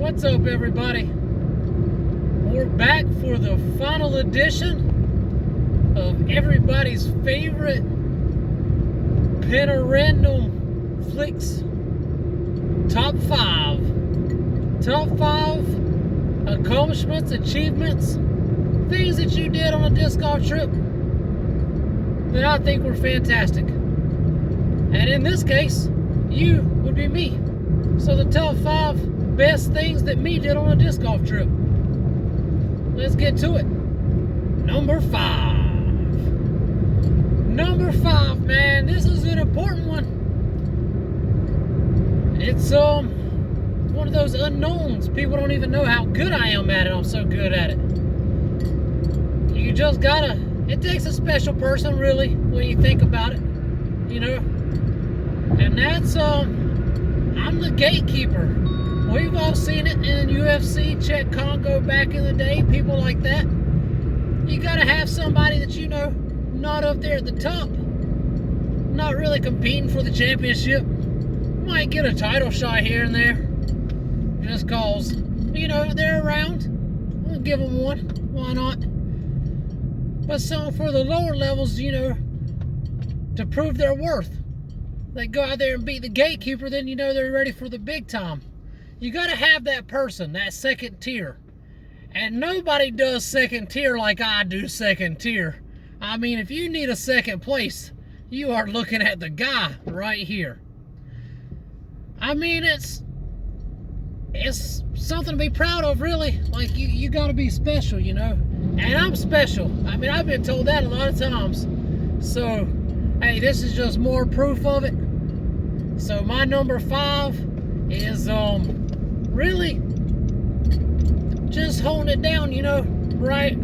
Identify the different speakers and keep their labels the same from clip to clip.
Speaker 1: What's up, everybody? We're back for the final edition of everybody's favorite Panorandom Flicks Top 5. Top 5 accomplishments, achievements, things that you did on a disc golf trip that I think were fantastic. And in this case, you would be me. So the top 5 best things that me did on a disc golf trip. Let's get to it. Number 5. Number 5, man, this is an important one. It's one of those unknowns. People don't even know how good I am at it. I'm so good at it. You just gotta, it takes a special person really when you think about it, you know. And that's I'm the gatekeeper. We've all seen it in UFC, Czech Congo back in the day, people like that. You gotta have somebody that you know, not up there at the top, not really competing for the championship. Might get a title shot here and there, just cause, you know, they're around. We'll give them one, why not? But so for the lower levels, you know, to prove their worth, they go out there and beat the gatekeeper, then you know they're ready for the big time. You gotta have that person, that second tier. And nobody does second tier like I do second tier. I mean, if you need a second place, you are looking at the guy right here. I mean, it's something to be proud of, really. Like, you gotta be special, you know. And I'm special. I mean, I've been told that a lot of times. So, hey, this is just more proof of it. So my number 5 is really just holding it down, you know, right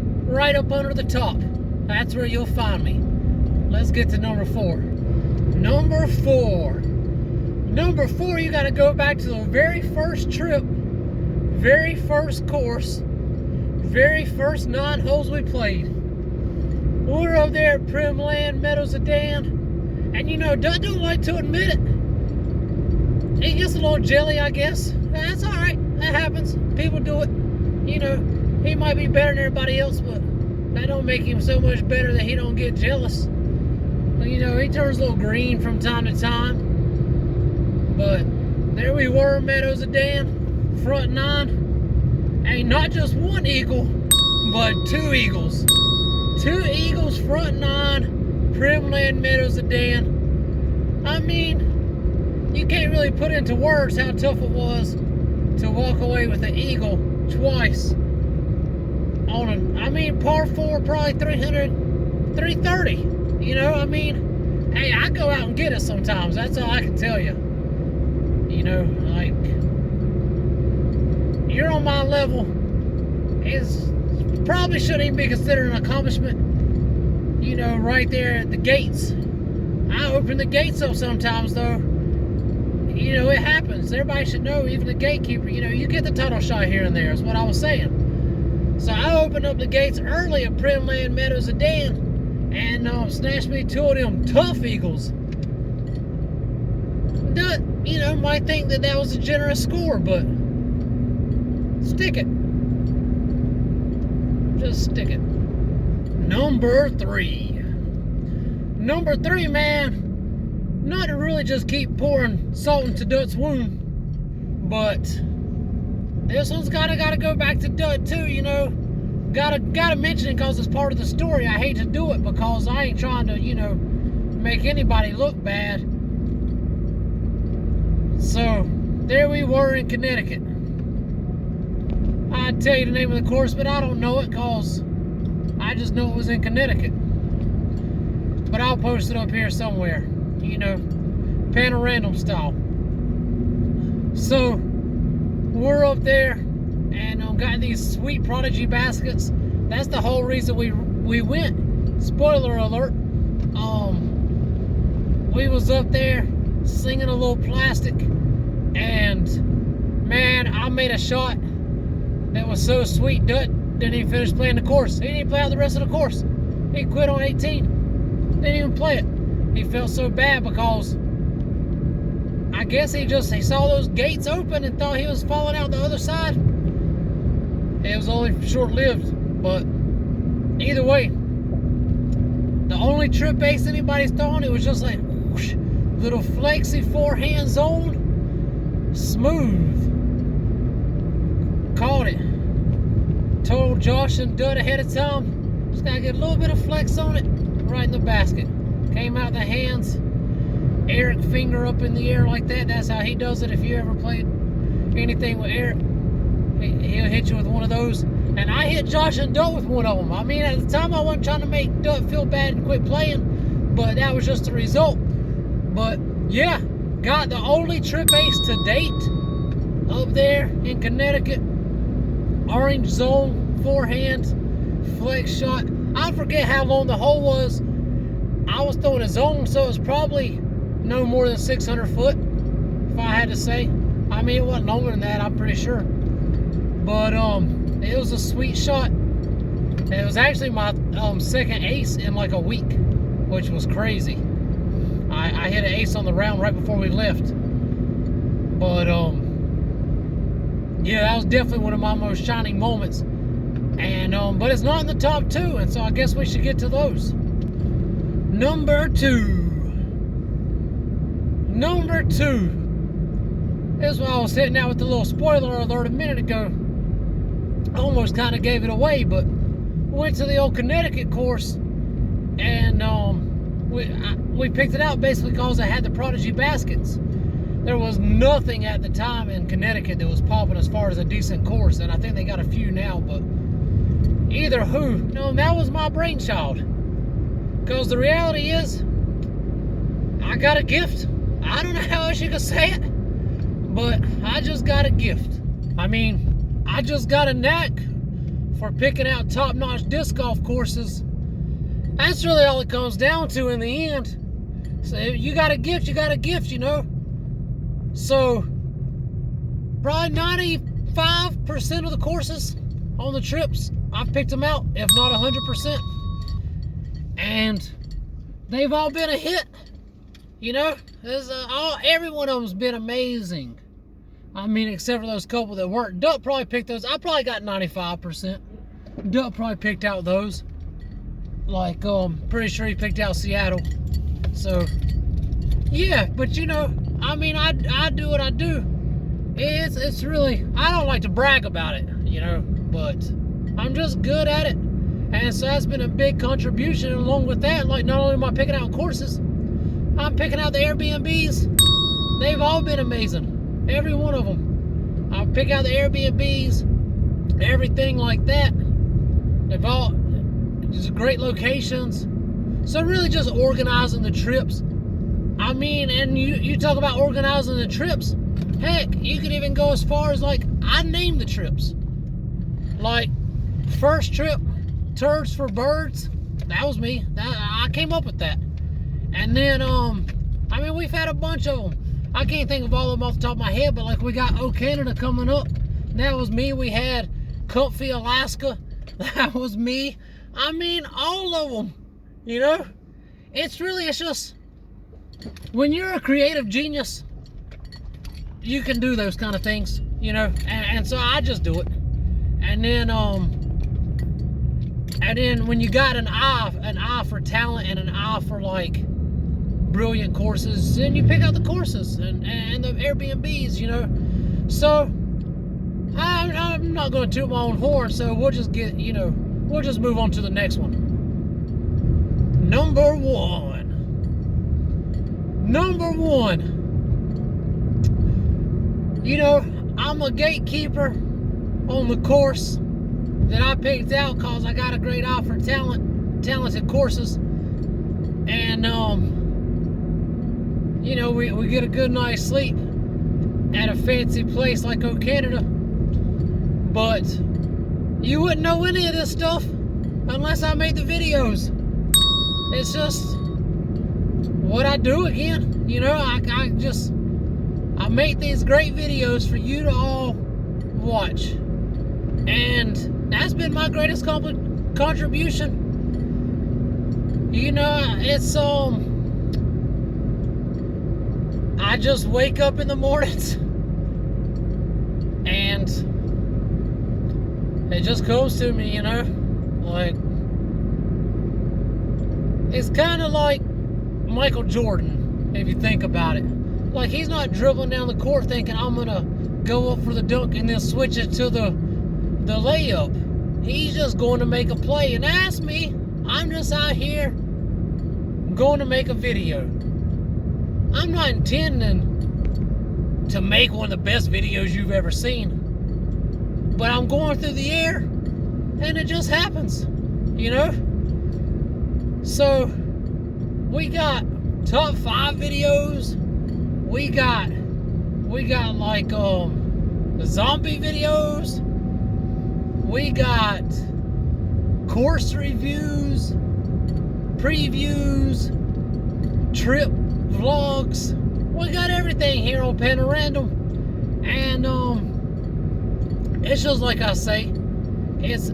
Speaker 1: up under the top. That's where you'll find me. Let's get to number 4. Number 4, you got to go back to the very first trip, very first course, very first 9 holes we played. We were over there at Primland Meadows of Dan, and you know, Doug don't like to admit it. He gets a little jelly, I guess. That's all right. That happens. People do it. You know, he might be better than everybody else, but that don't make him so much better that he don't get jealous. But, you know, he turns a little green from time to time. But there we were, Meadows of Dan, front 9. And not just one eagle, but 2 eagles. 2 eagles, front 9, Primland Meadows of Dan. I mean, you can't really put into words how tough it was to walk away with an eagle twice on I mean, par 4, probably 330. You know, I mean, hey, I go out and get it sometimes. That's all I can tell you. You know, like, you're on my level. It's probably shouldn't even be considered an accomplishment. You know, right there at the gates. I open the gates up sometimes, though. You know, it happens. Everybody should know, even the gatekeeper, you know, you get the title shot here and there, is what I was saying. So I opened up the gates early at Primland Meadows of Dan and snatched me 2 of them tough eagles. You know, might think that was a generous score, but stick it. Just stick it. Number 3. Number 3, man. Not to really just keep pouring salt into Dut's wound, but this one's gotta go back to Dut too, you know. Gotta mention it because it's part of the story. I hate to do it because I ain't trying to, you know, make anybody look bad. So there we were in Connecticut. I'd tell you the name of the course, but I don't know it because I just know it was in Connecticut. But I'll post it up here somewhere. You know, Panorandom style. So we're up there and got these sweet Prodigy baskets. That's the whole reason we went. Spoiler alert. We was up there singing a little plastic, and man, I made a shot that was so sweet. Dut didn't even finish playing the course. He didn't even play out the rest of the course. He quit on 18. Didn't even play it. He felt so bad because I guess he saw those gates open and thought he was falling out the other side. It was only short-lived, but either way, the only trip ace anybody's throwing, it was just like whoosh, little flexy forehand zone, smooth. Caught it. Told Josh and Dud ahead of time, just gotta get a little bit of flex on it, right in the basket. Came out the hands. Eric finger up in the air like that. That's how he does it. If you ever played anything with Eric, he'll hit you with one of those. And I hit Josh and Dut with one of them. I mean, at the time I wasn't trying to make Dut feel bad and quit playing, but that was just the result. But yeah, got the only trip ace to date up there in Connecticut. Orange zone, forehand, flex shot. I forget how long the hole was. I was throwing a zone, so it was probably no more than 600 foot, if I had to say. I mean, it wasn't longer than that, I'm pretty sure. But it was a sweet shot. It was actually my second ace in like a week, which was crazy. I hit an ace on the round right before we left. But yeah, that was definitely one of my most shining moments. And but it's not in the top two, and so I guess we should get to those. Number two. This is why I was hitting out with the little spoiler alert a minute ago. I almost kind of gave it away, but we went to the old Connecticut course, and we picked it out basically because I had the Prodigy baskets. There was nothing at the time in Connecticut that was popping as far as a decent course, and I think they got a few now, but either who, that was my brainchild. Because the reality is, I got a gift. I don't know how else you could say it, but I just got a gift. I mean, I just got a knack for picking out top-notch disc golf courses. That's really all it comes down to in the end. So you got a gift, So, probably 95% of the courses on the trips, I've picked them out, if not 100%. And they've all been a hit. Every one of them's been amazing. I mean, except for those couple that weren't. Duck probably picked those. I probably got 95%. Duck probably picked out those. Like, pretty sure he picked out Seattle. So, yeah, but I mean, I do what I do. It's really, I don't like to brag about it, but I'm just good at it. And so that's been a big contribution. And along with that, like, not only am I picking out courses, I'm picking out the Airbnbs. They've all been amazing. Every one of them. I pick out the Airbnbs, everything like that. They've all just great locations. So really just organizing the trips. I mean, and you talk about organizing the trips. Heck, you could even go as far as, like, I named the trips. Like, first trip, Turds for Birds. That was me. I came up with that. And then, I mean, we've had a bunch of them. I can't think of all of them off the top of my head, but like we got O Canada coming up. That was me. We had Comfy Alaska. That was me. I mean, all of them, It's just, when you're a creative genius, you can do those kind of things, and so I just do it. And then when you got an eye for talent and an eye for, like, brilliant courses, then you pick out the courses and the Airbnbs, So I'm not going to toot my own horn, so we'll just we'll just move on to the next one. Number one. I'm a gatekeeper on the course that I picked out because I got a great eye for talented courses. And, we get a good night's sleep at a fancy place like O Canada. But you wouldn't know any of this stuff unless I made the videos. It's just what I do again. I make these great videos for you to all watch. And that's been my greatest contribution. It's I just wake up in the mornings and it just comes to me, you know, like, it's kind of like Michael Jordan, if you think about it. Like, he's not dribbling down the court thinking, I'm gonna go up for the dunk and then switch it to the layup. He's just going to make a play. And ask me, I'm just out here going to make a video. I'm not intending to make one of the best videos you've ever seen, but I'm going through the air and it just happens, you know? So we got top 5 videos. We got like zombie videos. We got course reviews, previews, trip vlogs. We got everything here on Panorandom. And it's just like I say, it's,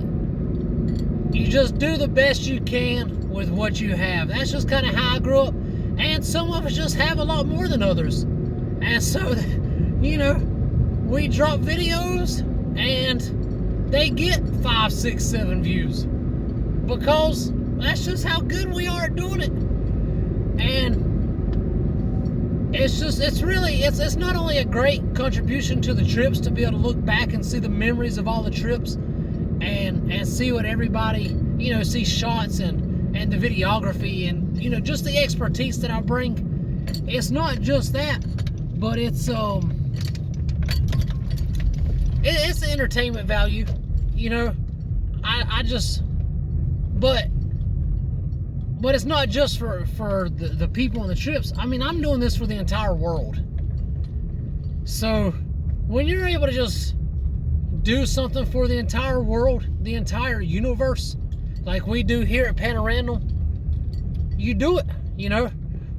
Speaker 1: you just do the best you can with what you have. That's just kind of how I grew up. And some of us just have a lot more than others. And so, you know, we drop videos and they get 5, 6, 7 views. Because that's just how good we are at doing it. And it's just, it's really, it's not only a great contribution to the trips to be able to look back and see the memories of all the trips and see what everybody, you know, see shots and the videography and, you know, just the expertise that I bring. It's not just that, but it's the entertainment value, you know. I just, but it's not just for the people on the trips. I mean, I'm doing this for the entire world. So when you're able to just do something for the entire world, the entire universe, like we do here at Panorandom, you do it, you know,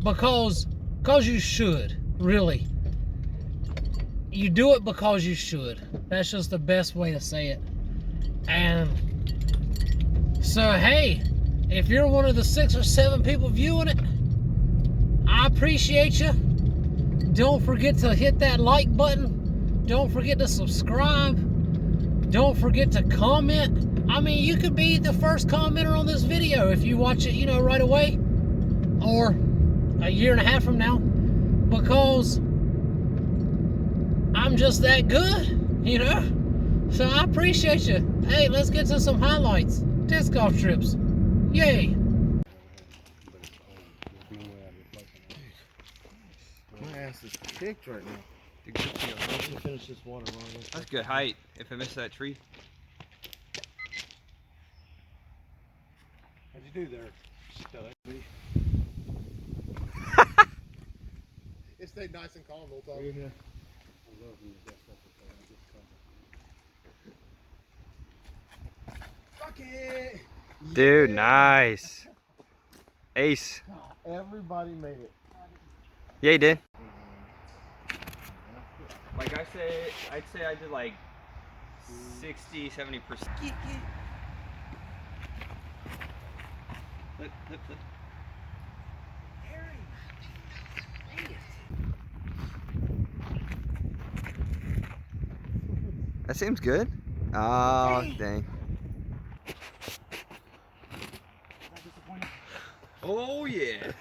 Speaker 1: because you should, really. You do it because you should. That's just the best way to say it. And so, hey, if you're one of the 6 or 7 people viewing it, I appreciate you. Don't forget to hit that like button. Don't forget to subscribe. Don't forget to comment. I mean, you could be the first commenter on this video if you watch it, you know, right away. Or a year and a half from now. Because I'm just that good, you know? So I appreciate you. Hey, let's get to some highlights. Disc golf trips. Yay.
Speaker 2: My ass is kicked right now.
Speaker 3: Dude, good deal.
Speaker 2: I'm gonna finish this water wrong.
Speaker 3: That's good height. If I miss that tree.
Speaker 2: How'd you do there? Stud. It stayed nice and calm the whole time. Yeah. I love when you get stuff like that. Fuck it!
Speaker 3: Dude, nice. Ace.
Speaker 2: Everybody made it.
Speaker 3: Yeah, you did. Like I'd say I did like 60, 70%. Look. That seems good. Oh, dang. Oh, yeah.